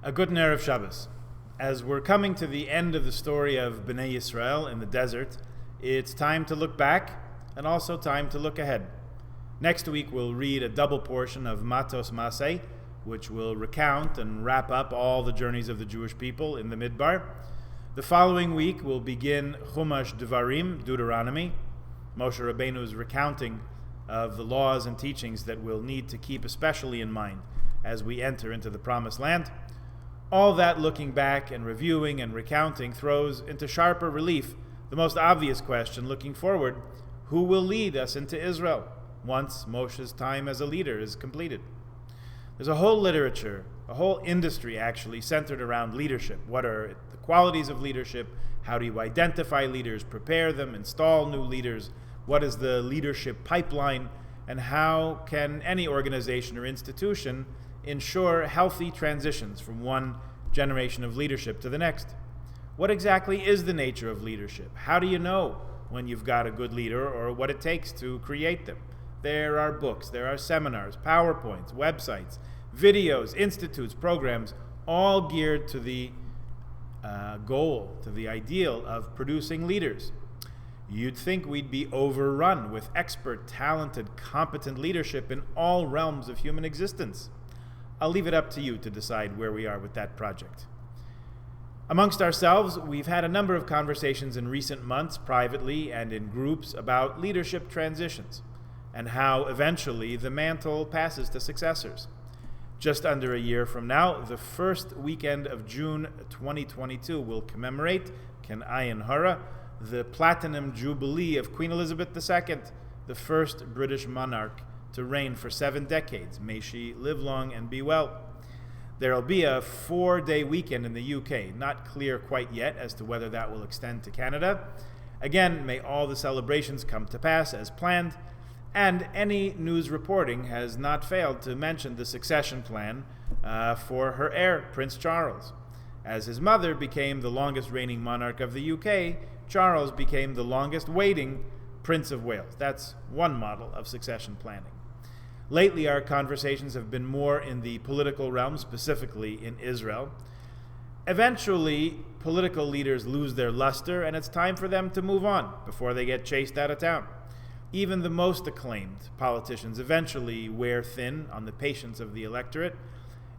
A good Erev Shabbos. As we're coming to the end of the story of Bnei Yisrael in the desert, it's time to look back and also time to look ahead. Next week we'll read a double portion of Matos Masei, which will recount and wrap up all the journeys of the Jewish people in the Midbar. The following week we'll begin Chumash Devarim, Deuteronomy, Moshe Rabbeinu's recounting of the laws and teachings that we'll need to keep especially in mind as we enter into the Promised Land. All that looking back and reviewing and recounting throws into sharper relief the most obvious question looking forward: who will lead us into Israel once Moshe's time as a leader is completed? There's a whole literature, a whole industry actually centered around leadership. What are the qualities of leadership? How do you identify leaders, prepare them, install new leaders? What is the leadership pipeline? And how can any organization or institution ensure healthy transitions from one generation of leadership to the next? What exactly is the nature of leadership? How do you know when you've got a good leader or what it takes to create them? There are books, there are seminars, PowerPoints, websites, videos, institutes, programs, all geared to the goal, to the ideal of producing leaders. You'd think we'd be overrun with expert, talented, competent leadership in all realms of human existence. I'll leave it up to you to decide where we are with that project. Amongst ourselves, we've had a number of conversations in recent months, privately and in groups, about leadership transitions and how eventually the mantle passes to successors. Just under a year from now, the first weekend of June 2022 will commemorate, Ken Ayin Hara, the Platinum Jubilee of Queen Elizabeth II, the first British monarch to reign for 7 decades. May she live long and be well. There'll be a 4-day weekend in the UK, not clear quite yet as to whether that will extend to Canada. Again, may all the celebrations come to pass as planned, and any news reporting has not failed to mention the succession plan for her heir, Prince Charles. As his mother became the longest reigning monarch of the UK, Charles became the longest waiting Prince of Wales. That's one model of succession planning. Lately, our conversations have been more in the political realm, specifically in Israel. Eventually, political leaders lose their luster, and it's time for them to move on before they get chased out of town. Even the most acclaimed politicians eventually wear thin on the patience of the electorate,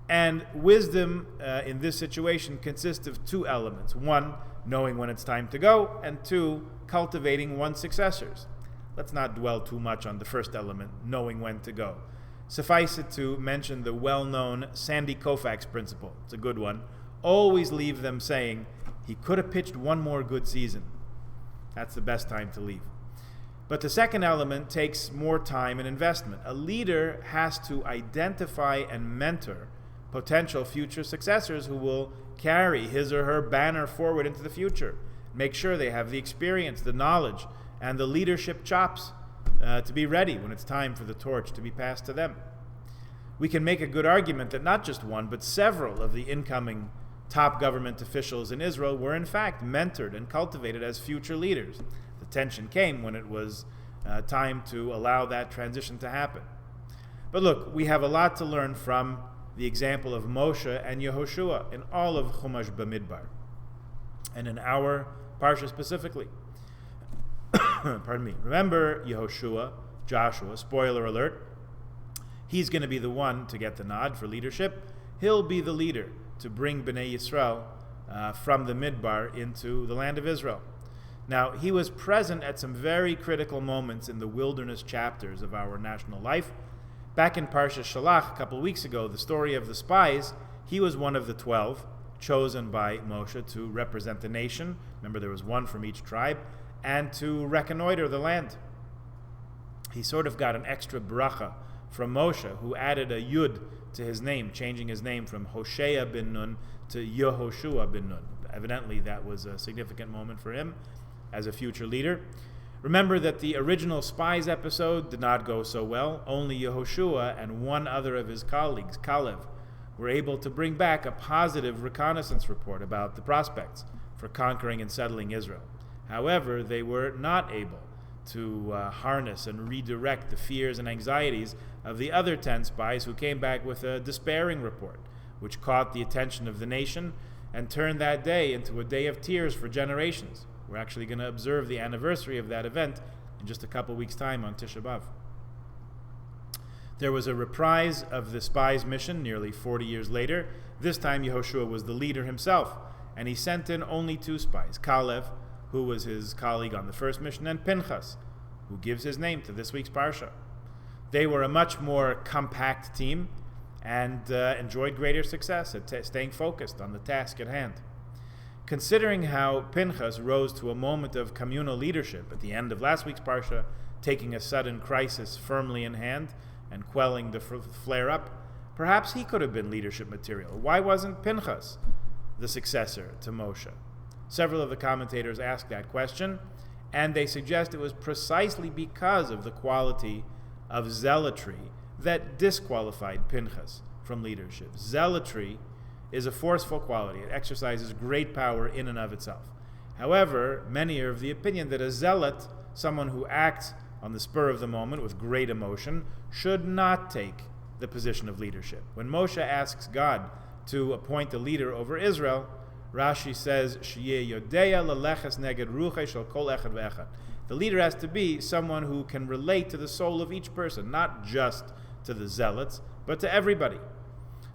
and wisdom in this situation consists of 2 elements. 1, knowing when it's time to go, and 2, cultivating one's successors. Let's not dwell too much on the first element, knowing when to go. Suffice it to mention the well-known Sandy Koufax principle. It's a good one. Always leave them saying, he could have pitched one more good season. That's the best time to leave. But the second element takes more time and investment. A leader has to identify and mentor potential future successors who will carry his or her banner forward into the future. Make sure they have the experience, the knowledge, and the leadership chops to be ready when it's time for the torch to be passed to them. We can make a good argument that not just one, but several of the incoming top government officials in Israel were in fact mentored and cultivated as future leaders. The tension came when it was time to allow that transition to happen. But look, we have a lot to learn from the example of Moshe and Yehoshua in all of Chumash Bamidbar, and in our parsha specifically. Pardon me. Remember Yehoshua, Joshua, spoiler alert, he's going to be the one to get the nod for leadership. He'll be the leader to bring Bnei Yisrael from the Midbar into the land of Israel. Now, he was present at some very critical moments in the wilderness chapters of our national life. Back in Parsha Shalach a couple weeks ago, the story of the spies, he was one of the 12 chosen by Moshe to represent the nation. Remember, there was one from each tribe, and to reconnoiter the land. He sort of got an extra bracha from Moshe, who added a yud to his name, changing his name from Hoshea bin Nun to Yehoshua bin Nun. Evidently, that was a significant moment for him as a future leader. Remember that the original spies episode did not go so well. Only Yehoshua and one other of his colleagues, Kalev, were able to bring back a positive reconnaissance report about the prospects for conquering and settling Israel. However, they were not able to harness and redirect the fears and anxieties of the other 10 spies who came back with a despairing report. which caught the attention of the nation and turned that day into a day of tears for generations. We're actually going to observe the anniversary of that event in just a couple weeks' time on Tisha B'Av. There was a reprise of the spies' mission nearly 40 years later. This time Yehoshua was the leader himself, and he sent in only 2 spies, Kalev, who was his colleague on the first mission, and Pinchas, who gives his name to this week's Parsha. They were a much more compact team and enjoyed greater success at staying focused on the task at hand. Considering how Pinchas rose to a moment of communal leadership at the end of last week's Parsha, taking a sudden crisis firmly in hand and quelling the flare-up, perhaps he could have been leadership material. Why wasn't Pinchas the successor to Moshe? Several of the commentators ask that question, and they suggest it was precisely because of the quality of zealotry that disqualified Pinchas from leadership. Zealotry is a forceful quality. It exercises great power in and of itself. However, many are of the opinion that a zealot, someone who acts on the spur of the moment with great emotion, should not take the position of leadership. When Moshe asks God to appoint a leader over Israel, Rashi says, "Sheyeh yodeya leleches neged ruchei shel kol echad ve'echad." The leader has to be someone who can relate to the soul of each person, not just to the zealots, but to everybody.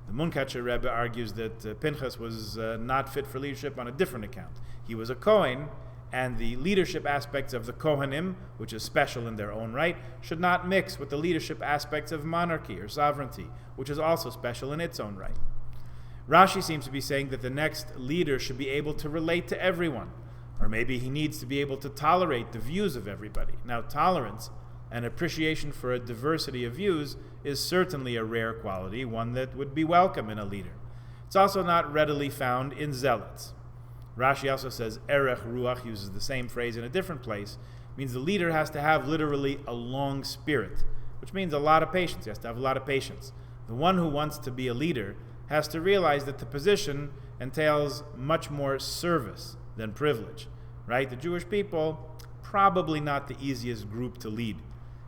The Munkacher Rebbe argues that Pinchas was not fit for leadership on a different account. He was a Kohen, and the leadership aspects of the Kohanim, which is special in their own right, should not mix with the leadership aspects of monarchy or sovereignty, which is also special in its own right. Rashi seems to be saying that the next leader should be able to relate to everyone, or maybe he needs to be able to tolerate the views of everybody. Now, tolerance and appreciation for a diversity of views is certainly a rare quality, one that would be welcome in a leader. It's also not readily found in zealots. Rashi also says erech ruach, uses the same phrase in a different place, means the leader has to have literally a long spirit, which means a lot of patience. He has to have a lot of patience. The one who wants to be a leader has to realize that the position entails much more service than privilege, right? The Jewish people, probably not the easiest group to lead.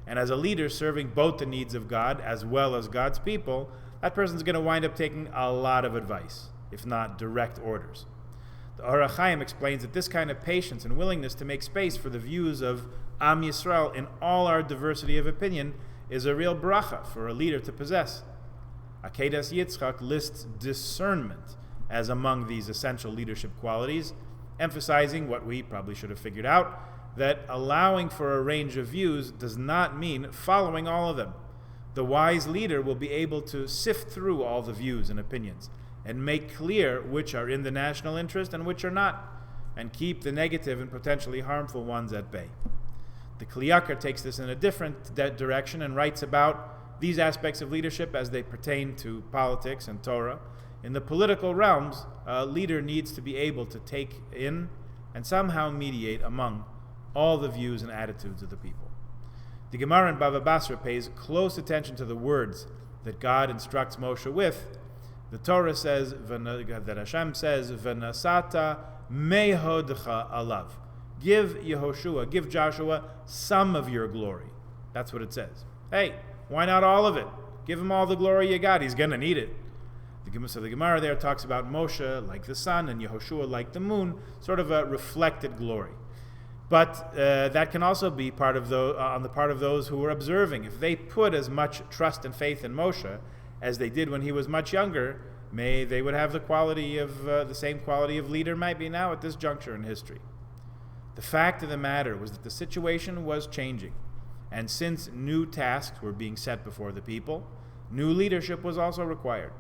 And as a leader serving both the needs of God as well as God's people, that person's going to wind up taking a lot of advice, if not direct orders. The Or HaChaim explains that this kind of patience and willingness to make space for the views of Am Yisrael in all our diversity of opinion is a real bracha for a leader to possess. Akedas Yitzchak lists discernment as among these essential leadership qualities, emphasizing what we probably should have figured out, that allowing for a range of views does not mean following all of them. The wise leader will be able to sift through all the views and opinions and make clear which are in the national interest and which are not, and keep the negative and potentially harmful ones at bay. The Kli Yakar takes this in a different direction and writes about these aspects of leadership as they pertain to politics and Torah. In the political realms, a leader needs to be able to take in and somehow mediate among all the views and attitudes of the people. The Gemara in Bava Basra pays close attention to the words that God instructs Moshe with. The Torah says, that Hashem says, "V'nasata mehodcha alav." Give Yehoshua, give Joshua some of your glory. That's what it says. Hey, why not all of it? Give him all the glory you got. He's going to need it. So the Gemara there talks about Moshe like the sun and Yehoshua like the moon, sort of a reflected glory. But that can also be on the part of those who were observing. If they put as much trust and faith in Moshe as they did when he was much younger, they would have the quality of the same quality of leader might be now at this juncture in history. The fact of the matter was that the situation was changing, and since new tasks were being set before the people, new leadership was also required.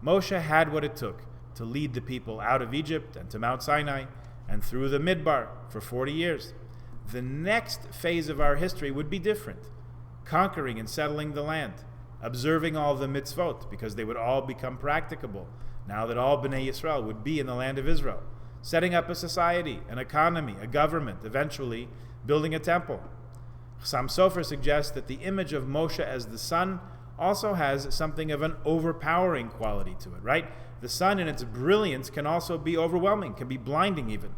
Moshe had what it took to lead the people out of Egypt and to Mount Sinai and through the Midbar for 40 years. The next phase of our history would be different, conquering and settling the land, observing all the mitzvot, because they would all become practicable now that all Bnei Yisrael would be in the land of Israel, setting up a society, an economy, a government, eventually building a temple. Chassam Sofer suggests that the image of Moshe as the sun also has something of an overpowering quality to it, right? The sun in its brilliance can also be overwhelming, can be blinding even.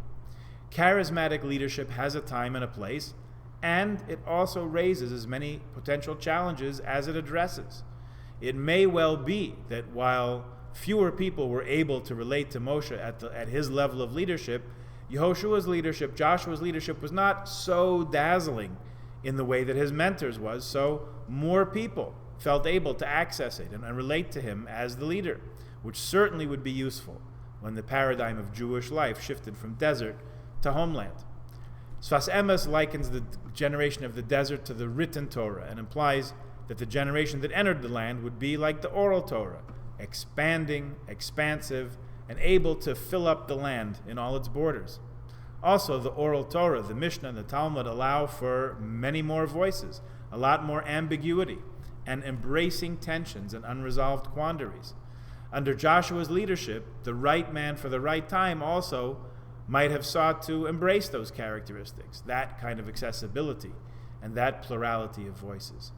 Charismatic leadership has a time and a place, and it also raises as many potential challenges as it addresses. It may well be that while fewer people were able to relate to Moshe at his level of leadership, Yehoshua's leadership, Joshua's leadership, was not so dazzling in the way that his mentors was, so more people felt able to access it and relate to him as the leader, which certainly would be useful when the paradigm of Jewish life shifted from desert to homeland. Sfas Emes likens the generation of the desert to the written Torah and implies that the generation that entered the land would be like the oral Torah, expanding, expansive, and able to fill up the land in all its borders. Also, the oral Torah, the Mishnah, and the Talmud allow for many more voices, a lot more ambiguity, and embracing tensions and unresolved quandaries. Under Joshua's leadership, the right man for the right time also might have sought to embrace those characteristics, that kind of accessibility, and that plurality of voices.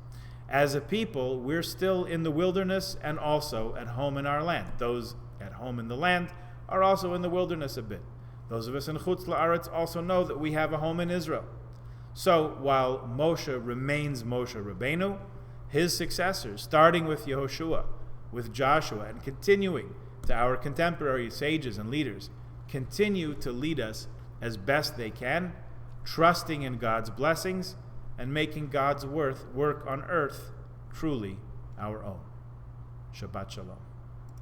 As a people, we're still in the wilderness and also at home in our land. Those at home in the land are also in the wilderness a bit. Those of us in Chutz La'aretz also know that we have a home in Israel. So while Moshe remains Moshe Rabbeinu, his successors, starting with Yehoshua, with Joshua, and continuing to our contemporary sages and leaders, continue to lead us as best they can, trusting in God's blessings and making God's work on earth truly our own. Shabbat Shalom.